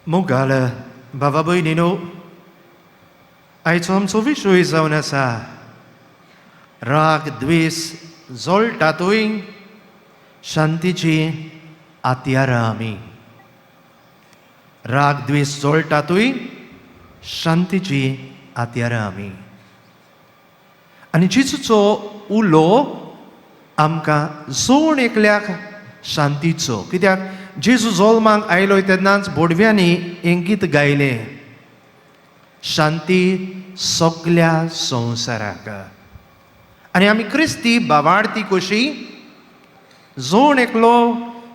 मोगाल बाबा भयणीनो, आयचो आमचो विशय जावन आसा राग द्वेष जळटातूय शांतीची आतयारां आमी. राग द्वेष जळटातूय शांतीची आतयारां आमी. आनी जेजूचो उलो आमकां जोण एकल्याक शांतीचो. कित्याक जेजू जल्माक आयलो तेन्नाच बोडव्यांनी हें गीत गायलें, शांती सगल्या संवसाराक. आनी आमी क्रिस्ती भावार्थी कशी जोण एकलो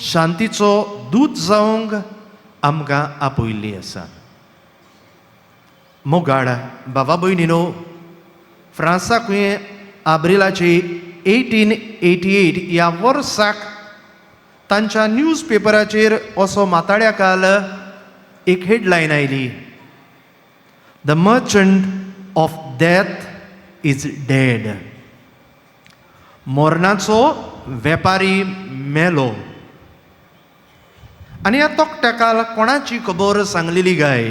शांतीचो दूत जावंक आमकां आपयल्ली आसा. मोगाळ बाबा भयणीनो, फ्रांसाकूय आब्रिलाची 1888 ह्या वर्साक तांच्या न्यूज पेपराचेर असो माताड्याकाल एक हेडलायन आयली, the merchant of death is dead. मरणाचो वेपारी मेलो. आनी ह्या तोकट्याकाल कोणाची खबर सांगलेली गाय?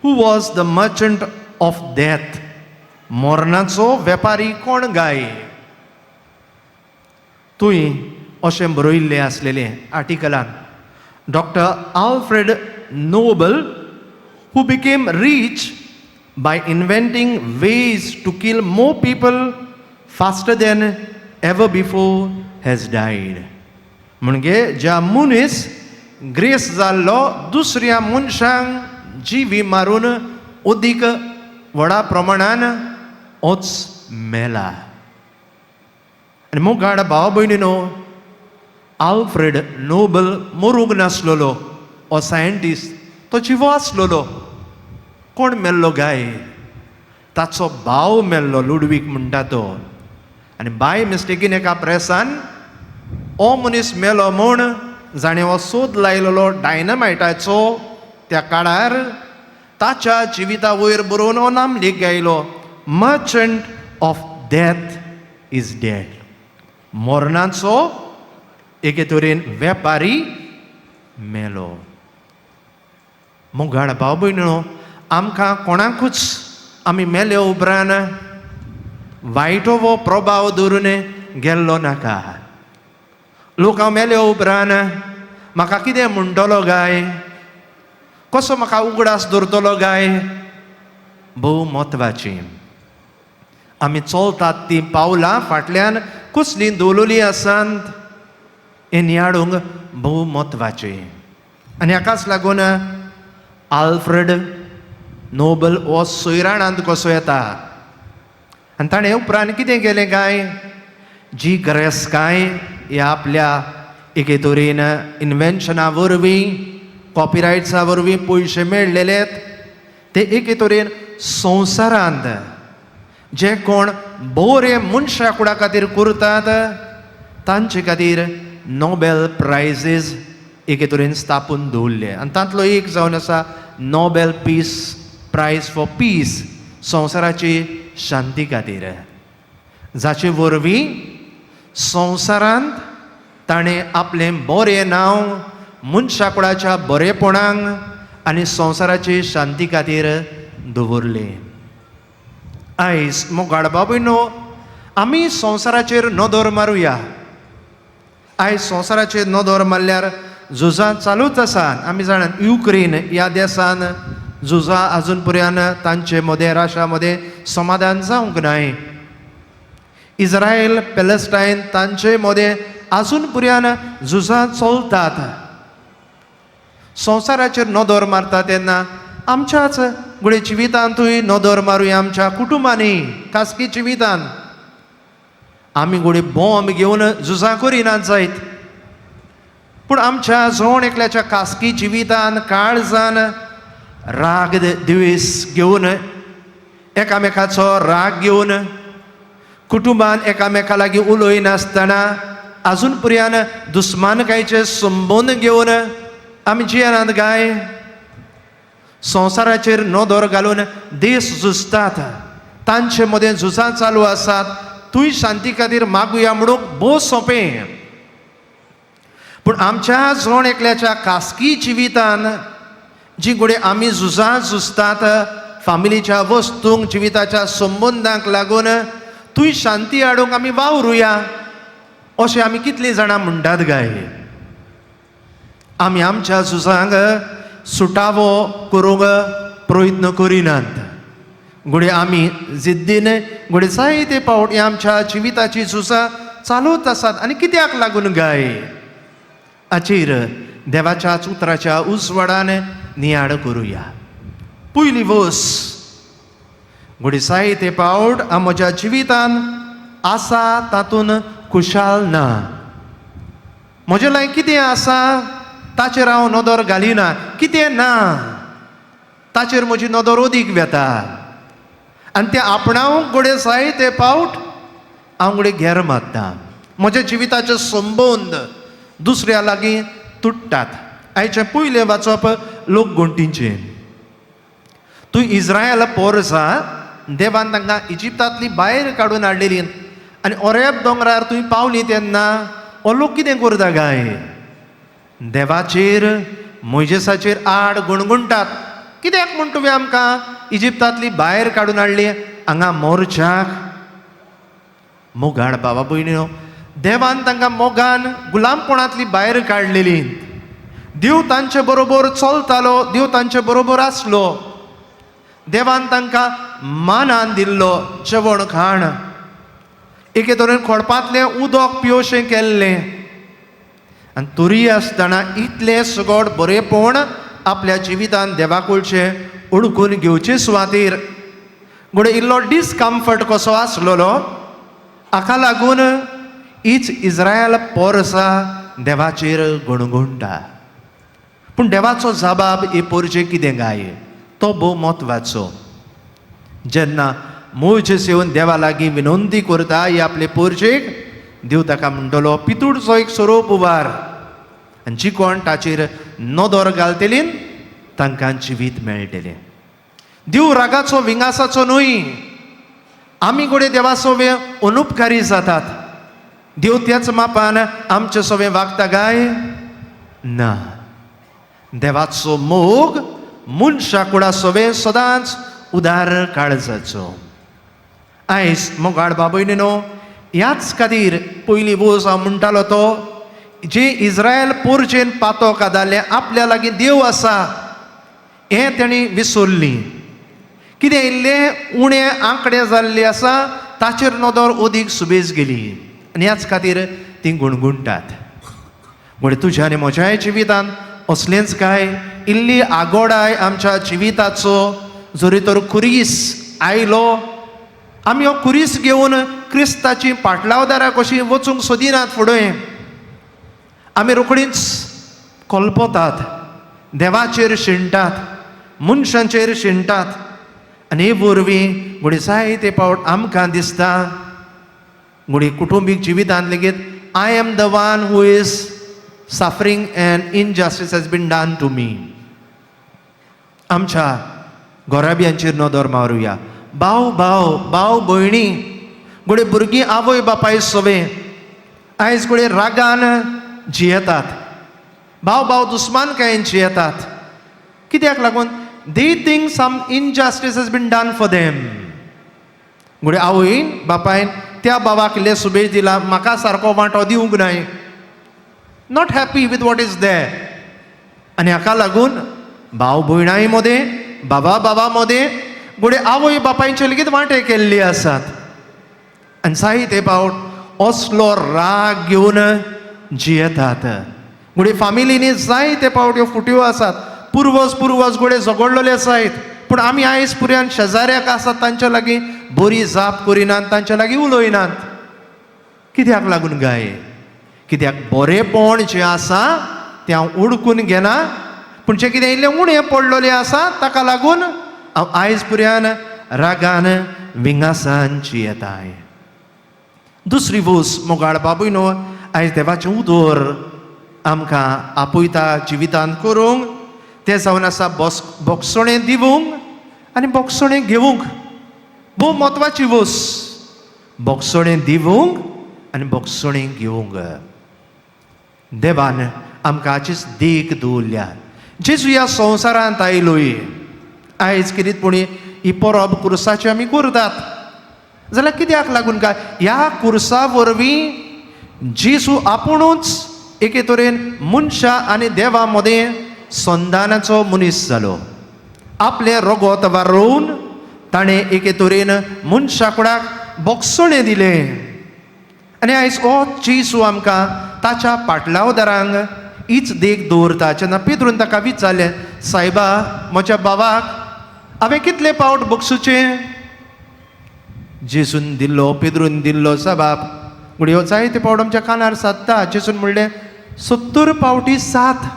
Who was the merchant of death? मरणाचो वेपारी कोण गाय? तुय अशें बरयल्लें आसलेलें आर्टिकलान. Doctor Alfred Nobel, who became rich by inventing ways to kill more people faster than ever before, has died. म्हणजे ज्या मनीस ग्रेस जाल्लो दुसऱ्या मनशांक जिवी मारून अदीक व्हडा प्रमाणान होच मेला. आनी मोगाड भाव भयणीनो, आल्फ्रेड नोबल मरूंक नासलोलो हो सायंटिस्ट, तो जिवो आसलोलो. कोण मेल्लो गाय? ताचो भाव मेल्लो, लुडवीक म्हणटा तो. आनी बाय मिस्टेकीन एका प्रेसान हो मनीस मेलो म्हूण जाणें हो सोद लायलेलो डायनामायटाचो त्या काळार ताच्या जिविता वयर बरोवन हो नामलेख गायलो, merchant of death is dead. मरणाचो एके तरेन वेपारी मेलो. मोगाळ भाव भयणीनो, आमकां कोणाकूच आमी मेले उपरांत वायटो वो प्रभाव दवरून गेल्लो नाका. लोक हांव मेले उपरांत म्हाका कितें म्हणटलो गाय, कसो म्हाका उगडास दवरतलो गाय, भोव म्हत्वाची. आमी चलतात तीं पावलां फाटल्यान कसलीं दवरलेलीं आसात हें नियाळूंक भोव म्हत्वाचें. आनी हाकाच लागून आल्फ्रेड नोबल हो सोयराणांत कसो येता. आनी ताणें उपरांत कितें केलें काय? जी गिरेस्तकाय ह्या आपल्या एके तरेन इन्वेन्शना वरवीं, कॉपीरायट्सा वरवीं पयशे मेळ्ळेलेत, ते एके तरेन संवसारांत जे कोण बरे मनशा कुडा खातीर करतात तांचे खातीर नोबेल प्रायजीस एके तरेन स्थापून दवरले. आनी तांतलो एक जावन आसा Nobel peace prize for peace, संवसाराची शांती खातीर, जाचे वरवीं संवसारांत ताणें आपलें बरें नांव मनशा कुळाच्या बरेपणांक आनी संवसाराची शांती खातीर दवरलें. आयज मोगाळ बाबूनो, आमी संवसाराचेर नदर मारुया. आयज संवसाराचेर नदर मारल्यार झुजां चालूच आसात. आमी जाणात युक्रेन ह्या देशान झुजां आजून पर्यंत तांचे मदें राष्ट्रा मदें समाधान जावंक नाय. इस्रायल पॅलेस्टायन तांचे मदें आजून पर्यंत झुजां चलतात. संवसाराचेर नदर मारता तेन्ना आमच्याच गुळे जिवितांतूय नदर मारुया, आमच्या कुटुंबांनी, खासगी जिवितांत. आमी गुळे बॉम्ब घेवन झुजां करिनात जायत, पूण आमच्या जोण एकल्याच्या खासगी जिवितांत काळजान राग द्वेष घेवन, एकामेकाचो राग घेवन, कुटुंबान एकामेका लागीं उलयनासतना आजून पर्यंत दुस्मानकायेचे संबंद घेवन आमी जियेनात गाय. संवसाराचेर नदर घालून देश झुजतात, तांचे मदें झुजां चालू आसात. तुय शांती खातीर मागुया म्हणून भोव सोंपें. पूण आमच्या जोण एकल्याच्या खासगी जिवितान जी घोडे आमी झुजतात फामिलीच्या वस्तूंक जिविताच्या संबंधांक लागून तुय शांती हाडूंक आमी वावरुया अशें आमी कितलीं जाणां म्हणटात गाय. आमी आमच्या झुजांक सुटावो करूंक प्रयत्न करिनात. घोडे आमी जिद्दीन घोडे जायते फावटी आमच्या जिविताची झुजां चालूच आसात. आनी कित्याक लागून गाय हाचेर देवाच्याच उतराच्या उजवाडान नियाळ करुया. पयली वस घोडे जायते फावट हांव म्हज्या जिवितान आसा तातूंत खुशाल ना. म्हजे लायक कितें आसा ताचेर हांव नदर घालिना, कितें ना ताचेर म्हजी नदर ओदीक वेता. आनी तें आपणावंक घोडे जायते फावट हांव घोडे घेर मारता. म्हज्या जिविताचे संबंद दुसऱ्या लागीं तुट्टात. आयचें पयलें वाचप लोक घंटीचें. तूं इस्रायल पोरसा देवान तांकां इजिप्तांतली भायर काडून हाडलेली आनी ओरेब दोंगरार तुवें पावली तेन्ना हो लोक कितें करता गाय देवाचेर मोइजेसाचेर आड गुणगुणटात. कित्याक म्हण तुवें आमकां इजिप्तांतली भायर काडून हाडली हांगा मोर्चाक. मोगाड बाबा भयणीनो, देवान तांकां मोगान गुलामपणांतली भायर काडलेली. देव तांचे बरोबर चलतालो, देव तांचे बरोबर आसलो. देवान तांकां मानान दिल्लो जेवण खाण. एके तरेन खोडपांतलें उदक पिवशें केल्लें. आनी तरी आसतना इतलें सगळें बरेपण आपल्या जिवितान देवा कडचें ओळखून घेवचे सुवातेर घोडे इल्लो डिस्कम्फर्ट कसो आसलेलो. हाका लागून हीच इस्रायल पोरसा देवाचेर गुणगुणटा. पूण देवाचो जबाब हे पोरचें कितें गाय तो भोव म्हत्वाचो. जेन्ना मोइजेस येवन देवा लागीं विनंती करता ही आपले पोरचेक, देव ताका म्हणटलो पितूडचो एक सोरोप उबार आनी जी कोण ताचेर नदर घालतलीं तांकां जिवीत मेळटलें. देव रागाचो विंगासाचो न्हय. आमी घोडे देवा सोवे अनुपकारी जातात. देव त्याच मापान आमचे सोवे वागता गाय ना. देवाचो मोग मनशा कुडा सोवे सदांच उदार काळजाचो. आयज मोगाड बाबयनो ह्याच खातीर पयली वोस हांव म्हणटालो तो जे इस्रायल पोरचेन पातो कादारले आपल्या लागीं देव आसा हें तेणी विसरलीं. कितें इल्लें उणें आंकडे जाल्लें आसा ताचेर नदर ओदीक सुबेज गेली आनी ह्याच खातीर तीं गुणगुणटात. म्हळ्यार तुज्या आनी म्हज्याय जिवितान असलेंच काय इल्ली आगोडाय आमच्या जिविताचो जरी तर खुरीस आयलो आमी हो खुरीस घेवन क्रिस्ताची पाटलावदारां कशीं वचूंक सोदिनात फुडें. आमी रोखडींच कोलपतात, देवाचेर शिणटात, मनशांचेर शिणटात. आनी हे वरवीं घोडे जायते फावट आमकां दिसता घोडे कुटुंबीक जिवितांत लेगीत I am the one who is suffering and injustice has been done to me. आमच्या गोराब्यांचेर नदर मारुया. भाव भाव भाव भयणी घोडे भुरगीं आवय बापाय सोवे आयज घोडे रागान जियेतात. भाव भाव दुस्मानकायेन जियेतात. कित्याक लागून they think some injustice has been done for them. घोडे आवयन बापायन त्या भावाक इल्ले सुबेज दिला म्हाका सारको वांटो दिवंक नाय. Not happy with what is there. आनी हाका लागून भाव भयणाय मदें बाबा बाबा मदें घोडे आवय बापायचे लेगीत वांटे केल्ले आसात. आनी जायते फावट असलो राग घेवन जियेतात. घोडे फामिलीनी जायते फावट ह्यो फुट्यो आसात. पुर्वज घोडे झगडलेले आसात. पूण आमी आयज पुर्यान शेजाऱ्याक आसात तांच्या लागीं बरी जाप करिनात, तांच्या लागीं उलयनात. कित्याक लागून गाय कित्याक बरेपण जें आसा तें हांव उडकून घेना. पूण जें कितें इल्लें उणें पडलेलें आसा ताका लागून हांव आयज पुर्यान रागान विंगासान जियेताय. दुसरी वोस मोगाळ बाबूयनो आयज देवाचें उदोर आमकां आपयता जिवितांत करूंक. तें जावन आसा बोगसणें दिवंक आनी बोगसणें घेवंक. भोव म्हत्वाची वोस बोगसणें दिवंक आनी बोगसणें घेवंक. देवान आमकां हाचीच देख दवरल्या. जेजू ह्या संवसारांत आयलोय. आयज कितें पुणी ही परब कुर्साची आमी करतात जाल्यार कित्याक लागून काय ह्या कुर्सा वरवीं जेजू आपुणूच एके तरेन मनशा आनी देवा मदें संधानाचो मनीस जालो. आपले रगत वारोवन ताणें एके तरेन मनशाकडाक बोगसणें दिलें. आनी आयज हो जेजू आमकां ताच्या पाटलावदारांक हीच देख दवरता. जेन्ना पेद्रून ताका विचारलें, सायबा म्हज्या बाबाक हांवें कितले फावट बगसूचें? जेजून दिल्लो, पेद्रून दिल्लो जबाब म्हणून जायते फावट आमच्या कानार सादता. जेजून म्हणलें 70 फावटी 7.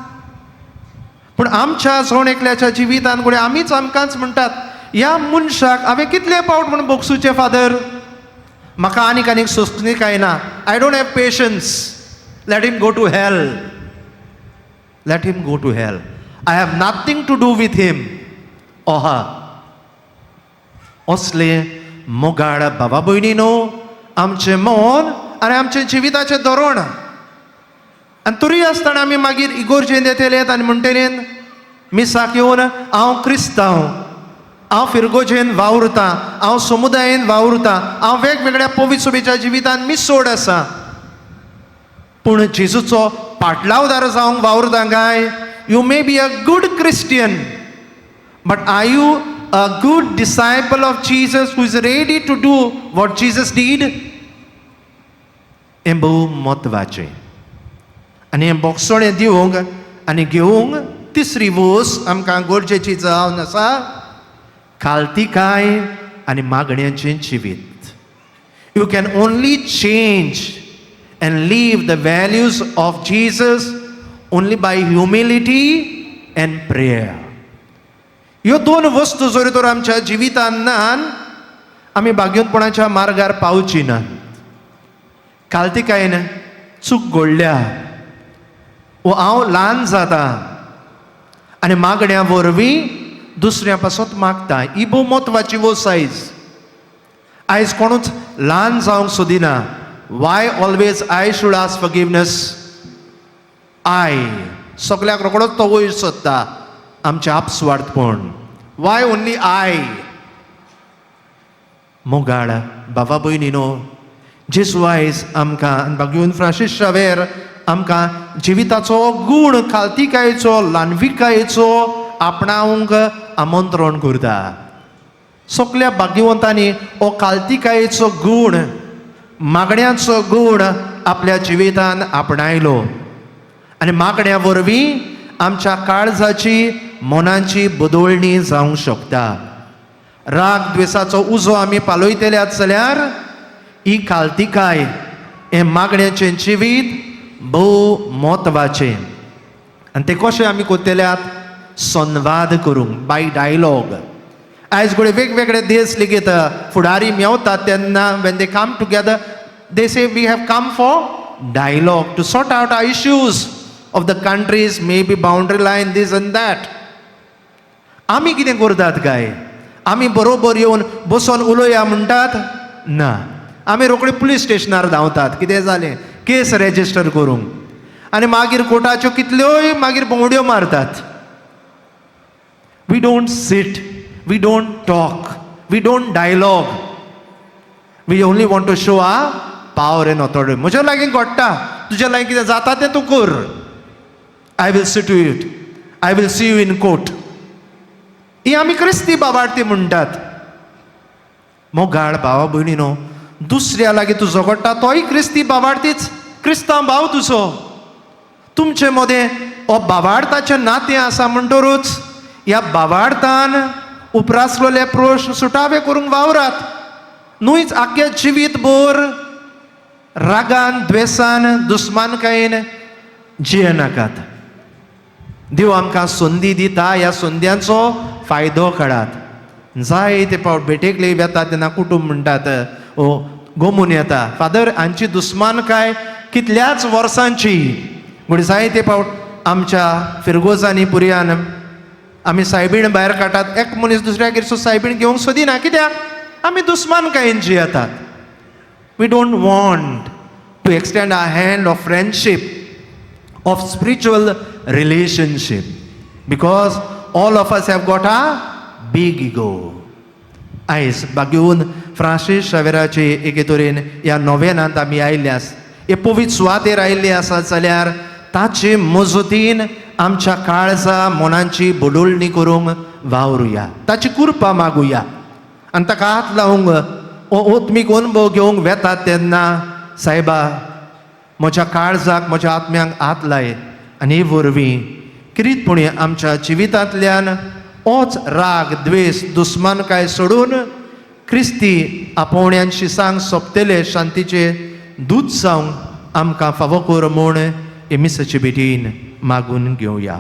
पूण आमच्या सोण एकल्याच्या जिवितांत म्हणून आमीच आमकांच म्हणटात, ह्या मनशाक हांवें कितले फावट म्हणून बगसूचें फादर? म्हाका आनीक सोंसणी काय ना. I don't have patience. Let him go to hell. Let him go to hell. I have nothing to do with him. ओहा असले मोगाळ बाबा भयणीनो आमचें मन आनी आमचें जिविताचें धोरण. आनी तरी आसतना आमी मागीर इगोर्जेन येतलेत आनी म्हणटलें मिसाक येवन हांव क्रिस्तांव, हांव फिरगोजेन वावुरतां, हांव समुदायान वावुरतां, हांव वेगवेगळ्या पवित्र सभेच्या जिवितांत मिसोड आसा. पूण जेजूचो पाटलावदार जावंक वावुरता काय? You may be a good Christian, but are you a good disciple of Jesus who is ready to do what Jesus did? हें भोव म्हत्वाचें. आनी हें बोगसणें दिवंक आनी घेवंक तिसरी वोस आमकां गरजेची जावन आसा, खालतीकाय आनी मागण्यांचें जिवीत. You can only change and live the values of Jesus only by humility and prayer. ह्यो दोन वस्तू जरी तर आमच्या जिवितांत नान आमी भाग्यवंतपणाच्या मार्गार पावची ना. खालतीकायेन चूक घडल्या वो हांव ल्हान जाता आनी मागण्या वरवीं दुसऱ्या पासत मागता. ही भोव म्हत्वाची वस्त आयज. आयज कोणूच ल्हान जावंक सोदिना. Why always I should ask forgiveness? I. सगळ्याक रोखडोच तो वयर सोदता आमचें आपसुवार्थपण. Why only I? मोगाळ बाबा भयणीनो, जेजू आयज आमकां भाग्यवंत फ्रांसीस शावेर आमकां जिविताचो गूण खालतीकायेचो, ल्हानविकायेचो आपणावंक आमंत्रण करता. सगळ्या भाग्यवंतांनी हो खालतीकायेचो गूण, मागण्यांचो गूण आपल्या जिवितांत आपणायलो. आनी मागण्या वरवीं आमच्या काळजाची, मनाची बदलणी जावंक शकता. राग द्वेषाचो उजो आमी पालयतल्यात जाल्यार ही खालतीकाय, हें मागण्याचें जिवीत भोव म्हत्वाचें. आनी तें कशें आमी करतल्यात? संवाद करूंक, बाय डायलॉग. आयज घडये वेगवेगळे देश लेगीत फुडारी मेवतात तेन्ना when they come together they say we have come for dialogue to sort out our issues of the countries, maybe boundary line, this and that. आमी कितें करतात काय? आमी बरोबर येवन बसोन उलोवया म्हणटात? ना, आमी रोखडी पुलीस स्टेशनार धांवतात. कितें जालें? केस रेजिस्टर करूंक. आनी मागीर कोर्टाच्यो कितल्योय मागीर भोंवड्यो मारतात. We don't sit, we don't talk, we don't dialogue. We only want to show our power and authority. म्हज्या लागीं घडटा, तुज्या लागीं कितें जाता तें तूं कर. I will see to it. I will see you in court. ही आमी क्रिस्ती बाबार्ती म्हणटात. मोगाळ भावा भयणीनो, दुसऱ्या लागीं तुजो घडटा तोय क्रिस्ती बाबार्तीच क्रिस्तांव भाव तुजो. तुमचे मदें हो बाबार्ताचें नातें आसा म्हणटरूच ह्या बाबार्तान उपरासलेले प्रश्न सुटावे करूंक वावरात. न्हूच आख्या जिवीत भर रागान, द्वेसान, दुस्मानकायेन जियेनाकात. देव आमकां संदी दिता, ह्या संद्यांचो फायदो काडात. जायते फावट भेटेक लेगीत येता तेन्ना कुटूंब म्हणटात, ओ गोमून येता, फादर हांची दुस्मानकाय कितल्याच वर्सांची. म्हण जायते फावट आमच्या फिरगोजांनी पुरयान आमी सायबीण भायर काडटात. एक मनीस दुसऱ्यागेर सायबीण घेवंक सोदिना. कित्याक? आमी दुस्मानकायेन जियेतात. We don't want to extend our hand of friendship, of spiritual relationship. Because all of us have got a big ego. आयज बागेवन फ्रांसीस शावेराचे एके तरेन ह्या नोवेनांत आमी आयिल्ले आस, हे पवित्र सुवातेर आयिल्ले आसात जाल्यार ताचे मजतीन आमच्या काळजा मनांची बडोळणी करूंक वावरुया, ताची कृपा मागुया आनी ताका हात लावूंक ओत्मीक अनुभव घेवंक वेतात तेन्ना सायबा म्हज्या काळजाक म्हज्या आत्म्यांक हात लाय आनी हे वरवीं किरीतपणी आमच्या जिवितांतल्यान होच राग द्वेष दुस्मानकाय सोडून क्रिस्ती आपोवण्यांशी सांग सोंपतले शांतीचे दूत जावंक आमकां फावो कर म्हूण एमिसाचे बेटीन मागून घेवया.